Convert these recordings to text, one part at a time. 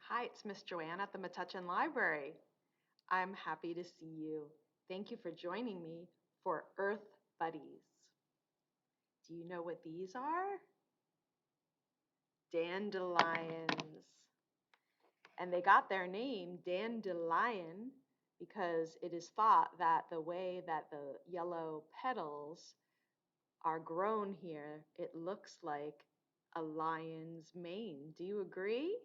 Hi, it's Miss Joanne at the Metuchen Library. I'm happy to see you. Thank you for joining me for Earth Buddies. Do you know what these are? Dandelions. And they got their name, dandelion, because it is thought that the way that the yellow petals are grown here, it looks like a lion's mane. Do you agree?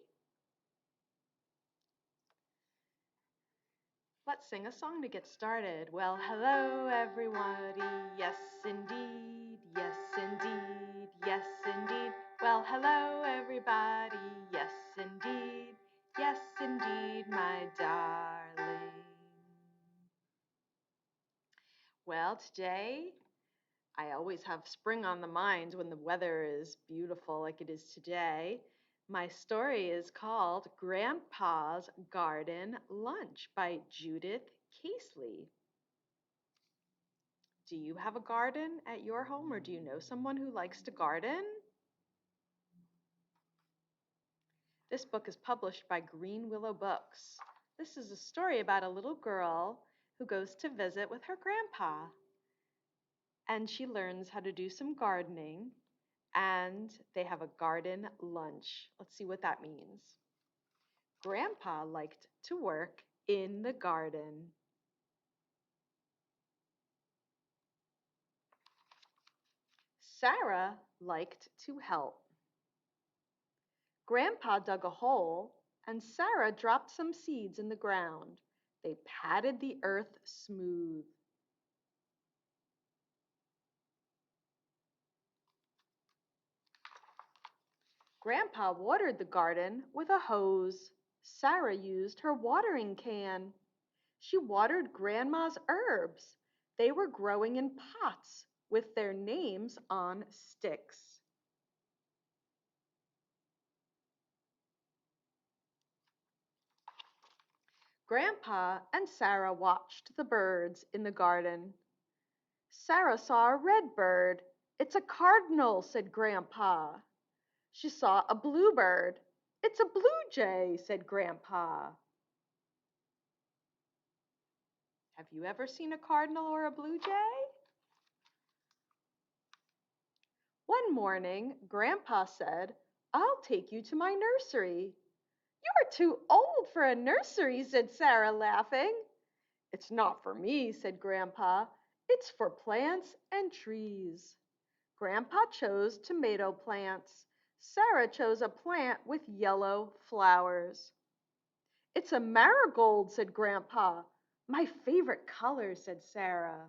Let's sing a song to get started. Well, hello, everybody. Yes, indeed. Yes, indeed. Yes, indeed. Well, hello, everybody. Yes, indeed. Yes, indeed, my darling. Well, today, I always have spring on the mind when the weather is beautiful like it is today. My story is called Grandpa's Garden Lunch by Judith Caseley. Do you have a garden at your home, or do you know someone who likes to garden? This book is published by Green Willow Books. This is a story about a little girl who goes to visit with her grandpa, and she learns how to do some gardening, and they have a garden lunch. Let's see what that means. Grandpa liked to work in the garden. Sarah liked to help. Grandpa dug a hole, and Sarah dropped some seeds in the ground. They patted the earth smooth. Grandpa watered the garden with a hose. Sarah used her watering can. She watered Grandma's herbs. They were growing in pots with their names on sticks. Grandpa and Sarah watched the birds in the garden. Sarah saw a red bird. It's a cardinal, said Grandpa. She saw a bluebird. It's a blue jay, said Grandpa. Have you ever seen a cardinal or a blue jay? One morning, Grandpa said, I'll take you to my nursery. You're too old for a nursery, said Sarah, laughing. It's not for me, said Grandpa. It's for plants and trees. Grandpa chose tomato plants. Sarah chose a plant with yellow flowers. It's a marigold, said Grandpa. My favorite color, said Sarah.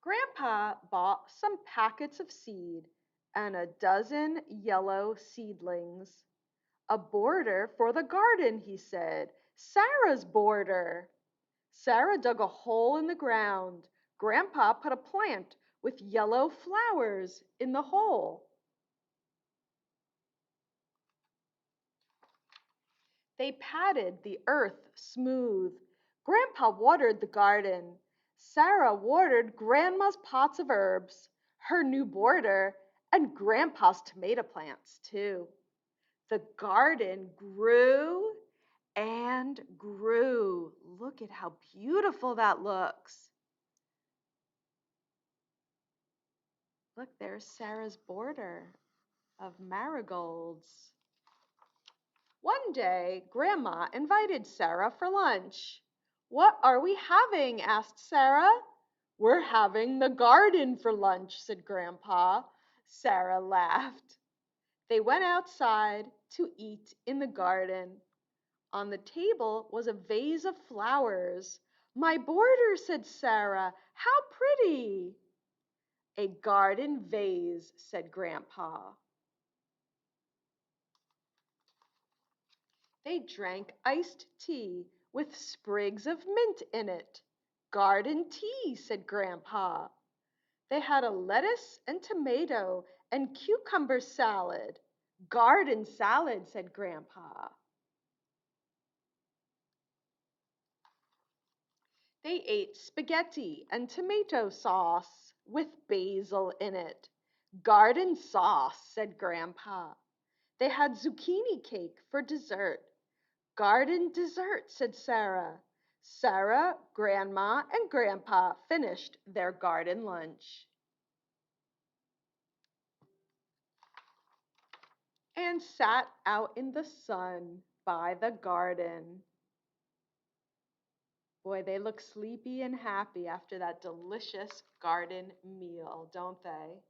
Grandpa bought some packets of seed and a dozen yellow seedlings. A border for the garden, he said. Sarah's border. Sarah dug a hole in the ground. Grandpa put a plant with yellow flowers in the hole. They patted the earth smooth. Grandpa watered the garden. Sarah watered Grandma's pots of herbs, her new border, and Grandpa's tomato plants, too. The garden grew and grew. Look at how beautiful that looks. Look, there's Sarah's border of marigolds. One day, Grandma invited Sarah for lunch. What are we having? Asked Sarah. We're having the garden for lunch, said Grandpa. Sarah laughed. They went outside to eat in the garden. On the table was a vase of flowers. My border, said Sarah. How pretty! A garden vase, said Grandpa. They drank iced tea with sprigs of mint in it. Garden tea, said Grandpa. They had a lettuce and tomato and cucumber salad. Garden salad, said Grandpa. They ate spaghetti and tomato sauce with basil in it. Garden sauce, said Grandpa. They had zucchini cake for dessert. Garden dessert, said Sarah. Sarah, Grandma, and Grandpa finished their garden lunch and sat out in the sun by the garden. Boy, they look sleepy and happy after that delicious garden meal, don't they?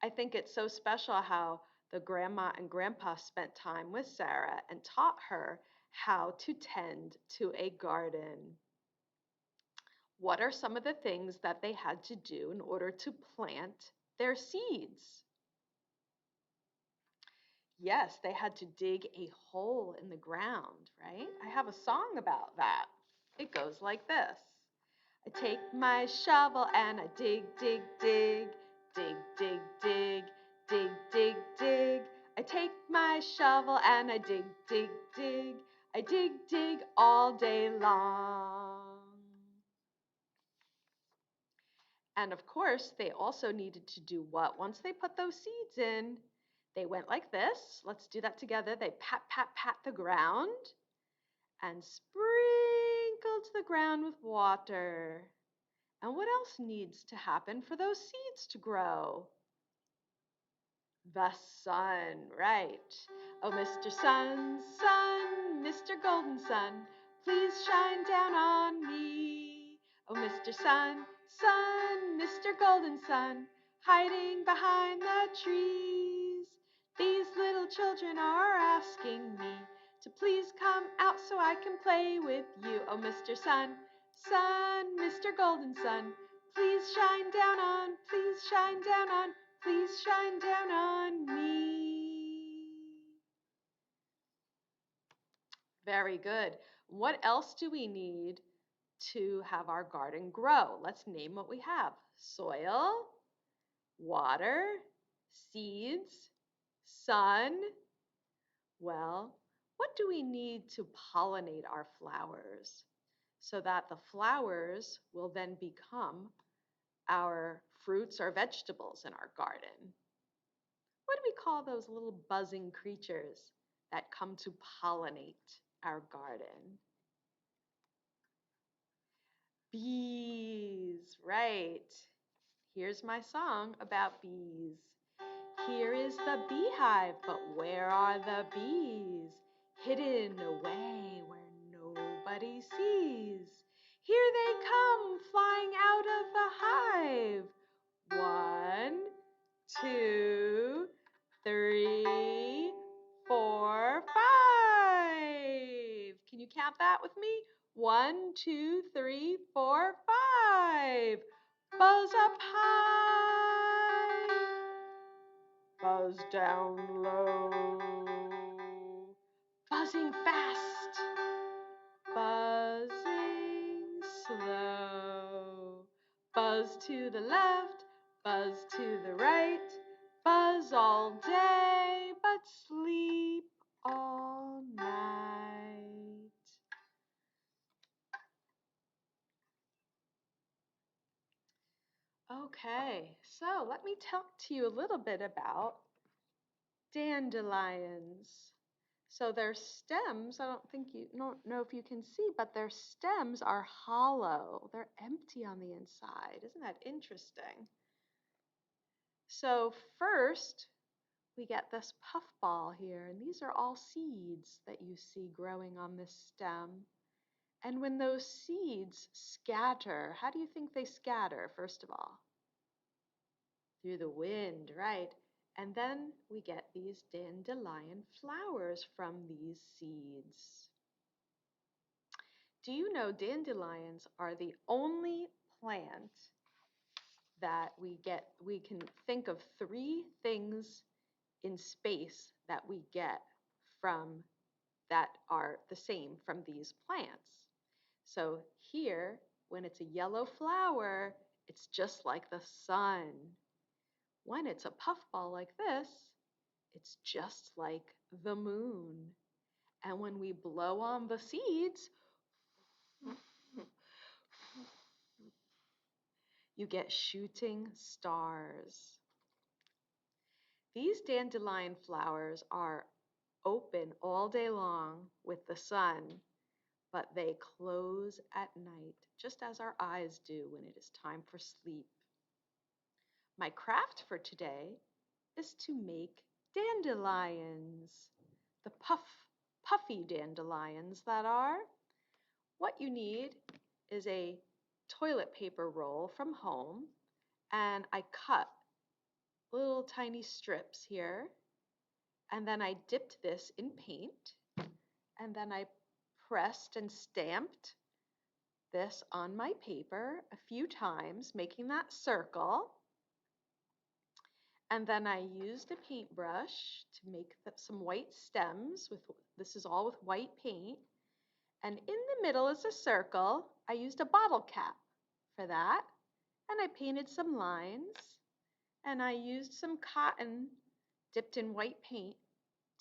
I think it's so special how the grandma and grandpa spent time with Sarah and taught her how to tend to a garden. What are some of the things that they had to do in order to plant their seeds? Yes, they had to dig a hole in the ground, right? I have a song about that. It goes like this. I take my shovel and I dig, dig, dig, dig, dig, dig, dig, dig, dig. I take my shovel and I dig, dig, dig. I dig, dig all day long. And of course, they also needed to do what? Once they put those seeds in, they went like this. Let's do that together. They pat, pat, pat the ground and sprinkled the ground with water. And what else needs to happen for those seeds to grow? The sun, right. Oh, Mr. Sun, Sun, Mr. Golden Sun, please shine down on me. Oh, Mr. Sun, Sun, Mr. Golden Sun, hiding behind the trees. These little children are asking me to please come out so I can play with you. Oh, Mr. Sun, Sun, Mr. Golden Sun, please shine down on, please shine down on, please shine down on me. Very good. What else do we need to have our garden grow? Let's name what we have. Soil, water, seeds, sun. Well, what do we need to pollinate our flowers so that the flowers will then become our fruits or vegetables in our garden? What do we call those little buzzing creatures that come to pollinate our garden? Bees, right. Here's my song about bees. Here is the beehive, but where are the bees? Hidden away where nobody sees. Here they come flying out of the hive. 1, 2, 3, 4, 5. Can you count that with me? 1, 2, 3, 4, 5. Buzz up high, buzz down low, buzzing fast, buzzing slow. Buzz to the left, buzz to the right, buzz all day, but sleep all night. Okay, so let me talk to you a little bit about dandelions. So their stems, I don't know if you can see, but their stems are hollow. They're empty on the inside. Isn't that interesting? So first, we get this puffball here, and these are all seeds that you see growing on this stem. And when those seeds scatter, how do you think they scatter, first of all? Through the wind, right? And then we get these dandelion flowers from these seeds. Do you know dandelions are the only plant that we can think of 3 things in space that we get from that are the same from these plants. So here, when it's a yellow flower, it's just like the sun. When it's a puffball like this, it's just like the moon. And when we blow on the seeds, you get shooting stars. These dandelion flowers are open all day long with the sun, but they close at night, just as our eyes do when it is time for sleep. My craft for today is to make dandelions, the puffy dandelions that are. What you need is a toilet paper roll from home, and I cut little tiny strips here, and then I dipped this in paint, and then I pressed and stamped this on my paper a few times, making that circle. And then I used a paintbrush to make some white stems. This is all with white paint. And in the middle is a circle. I used a bottle cap for that. And I painted some lines. And I used some cotton dipped in white paint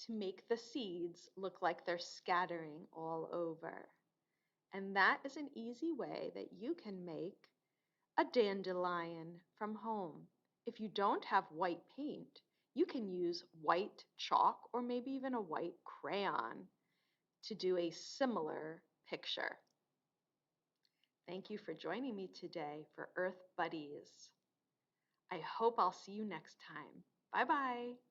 to make the seeds look like they're scattering all over. And that is an easy way that you can make a dandelion from home. If you don't have white paint, you can use white chalk or maybe even a white crayon to do a similar picture. Thank you for joining me today for Earth Buddies. I hope I'll see you next time. Bye-bye.